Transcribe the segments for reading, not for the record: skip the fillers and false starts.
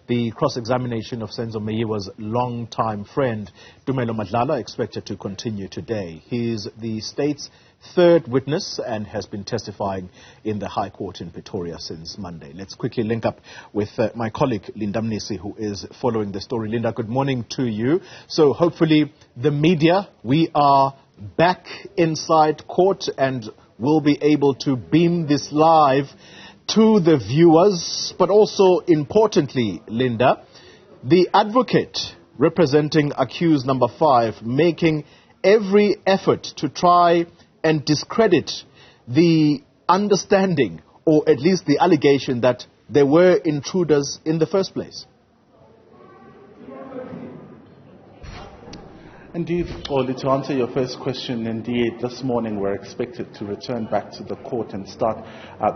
the cross-examination of Senzo Meyiwa's long-time friend, Tumelo Madlala, expected to continue today. He is the state's third witness and has been testifying in the High Court in Pretoria since Monday. Let's quickly link up with my colleague, Mnisi, who is following the story. Linda, good morning to you. So hopefully the media, we are back inside court and will be able to beam this live to the viewers. But also importantly, Linda, the advocate representing accused number 5 making every effort to try and discredit the understanding, or at least the allegation, that there were intruders in the first place. Indeed, Oli, to answer your first question, indeed, this morning we're expected to return back to the court and start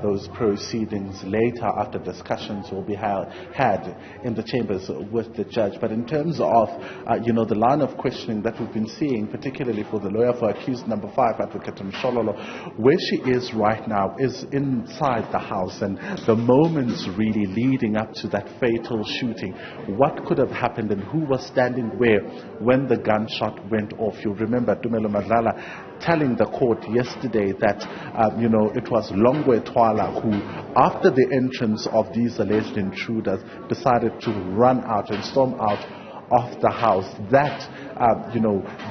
those proceedings later after discussions will be had in the chambers with the judge. But in terms of, the line of questioning that we've been seeing, particularly for the lawyer for accused number 5, Advocate Mshololo, where she is right now is inside the house, and the moments really leading up to that fatal shooting. What could have happened and who was standing where when the gunshot went off? You'll remember Tumelo Madlala telling the court yesterday that, it was Longwe Twala who, after the entrance of these alleged intruders, decided to run out and storm out of the house. That,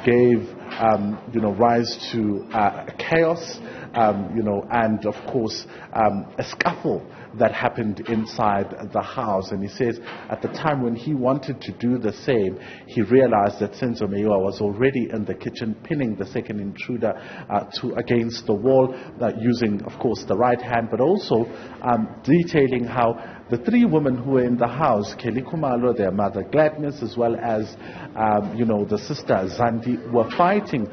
gave, rise to chaos, and of course, a scuffle that happened inside the house. And he says at the time when he wanted to do the same, he realized that Senzo Meyiwa was already in the kitchen pinning the second intruder against the wall, using, of course, the right hand, but also detailing how the 3 women who were in the house, Kelly Kumalo, their mother Gladness, as well as, the sister Zandi, were fighting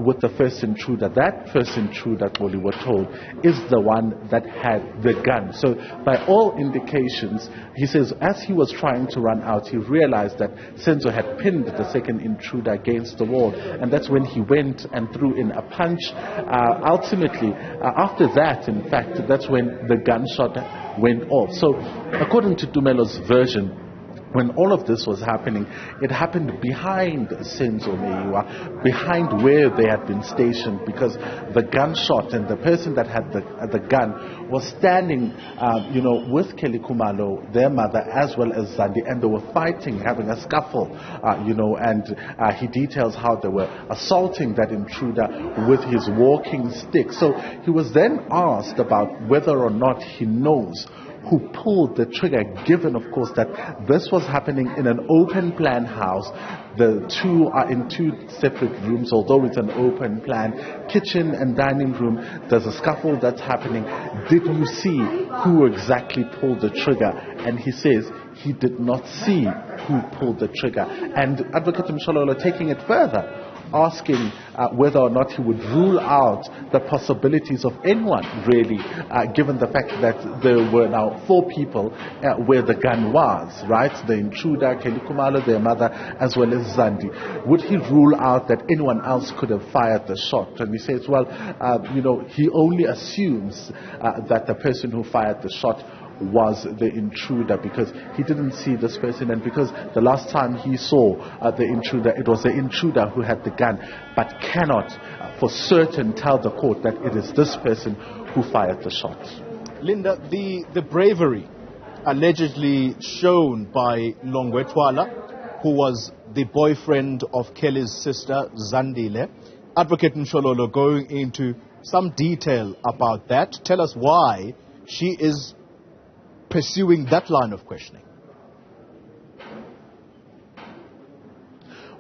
with the first intruder. That first intruder, we were told, is the one that had the gun. So by all indications, he says, as he was trying to run out, he realized that Senzo had pinned the second intruder against the wall. And that's when he went and threw in a punch. Ultimately, after that, in fact, that's when the gunshot went off. So according to Tumelo's version, when all of this was happening, it happened behind Senzo Meyiwa, behind where they had been stationed, because the gunshot and the person that had the gun was standing, with Kelly Kumalo, their mother, as well as Zandi, and they were fighting, having a scuffle, and he details how they were assaulting that intruder with his walking stick. So he was then asked about whether or not he knows who pulled the trigger, given, of course, that this was happening in an open plan house. The 2 are in 2 separate rooms, although it's an open plan, kitchen and dining room. There's a scuffle that's happening. Did you see who exactly pulled the trigger? And he says he did not see who pulled the trigger. And Advocate Mshololo taking it further, asking whether or not he would rule out the possibilities of anyone, really, given the fact that there were now 4 people where the gun was, right? The intruder, Kelly Kumalo, their mother, as well as Zandi. Would he rule out that anyone else could have fired the shot? And he says, well, he only assumes that the person who fired the shot was the intruder, because he didn't see this person, and because the last time he saw the intruder, it was the intruder who had the gun, but cannot for certain tell the court that it is this person who fired the shot. Linda, the bravery allegedly shown by Longwe Twala, who was the boyfriend of Kelly's sister Zandile, Advocate Mshololo going into some detail about that. Tell us why she is pursuing that line of questioning.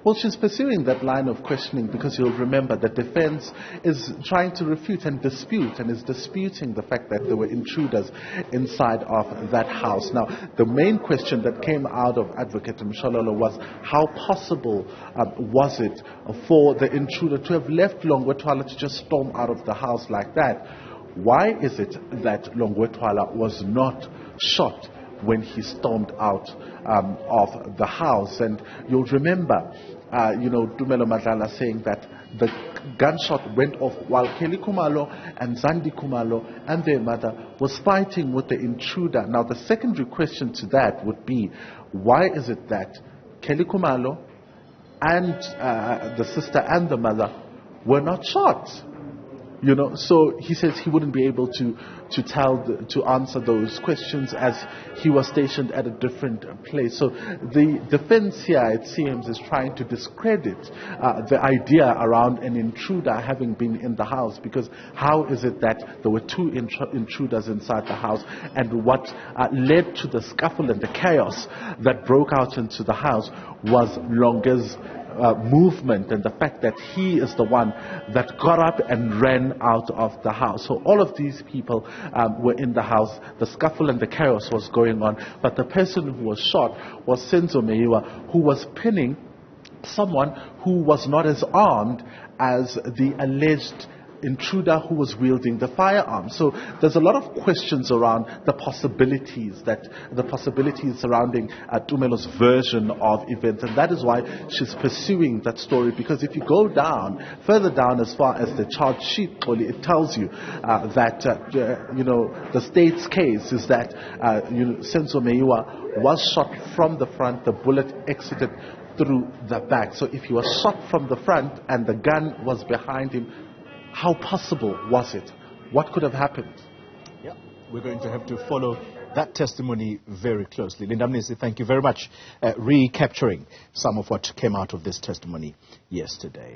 Well, she's pursuing that line of questioning because you'll remember the defense is trying to refute and dispute, and is disputing the fact that there were intruders inside of that house. Now, the main question that came out of Advocate Mshololo was how possible was it for the intruder to have left Longwe Twala to just storm out of the house like that? Why is it that Longwe Twala was not shot when he stormed out of the house. And you'll remember, Tumelo Madlala saying that the gunshot went off while Kelly Khumalo and Zandi Khumalo and their mother was fighting with the intruder. Now, the secondary question to that would be, why is it that Kelly Khumalo and the sister and the mother were not shot? So he says he wouldn't be able to answer those questions as he was stationed at a different place. So the defense here, it seems, is trying to discredit the idea around an intruder having been in the house, because how is it that there were two intruders inside the house, and what led to the scuffle and the chaos that broke out into the house was Longe's movement and the fact that he is the one that got up and ran out of the house. So all of these people were in the house. The scuffle and the chaos was going on. But the person who was shot was Senzo Meyiwa, who was pinning someone who was not as armed as the alleged intruder who was wielding the firearm. So there's a lot of questions around the possibilities surrounding Tumelo's version of events, and that is why she's pursuing that story. Because if you go further down as far as the charge sheet, it tells you that the state's case is that Senzo Meyiwa was shot from the front. The bullet exited through the back. So if he was shot from the front and the gun was behind him, how possible was it? What could have happened? Yeah, we're going to have to follow that testimony very closely. Linda Mnisi, thank you very much. Recapturing some of what came out of this testimony yesterday.